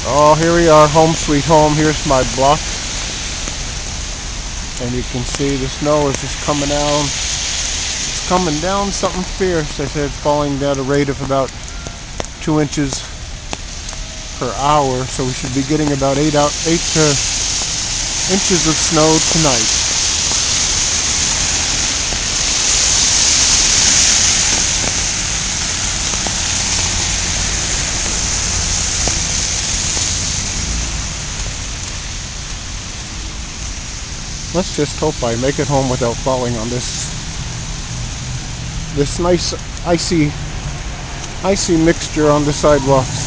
Oh, here we are, home sweet home. Here's my block. And you can see the snow is just coming down. It's coming down something fierce. They said it's falling at a rate of about 2 inches per hour. So we should be getting about 8 inches of snow tonight. Let's just hope I make it home without falling on this nice icy mixture on the sidewalks.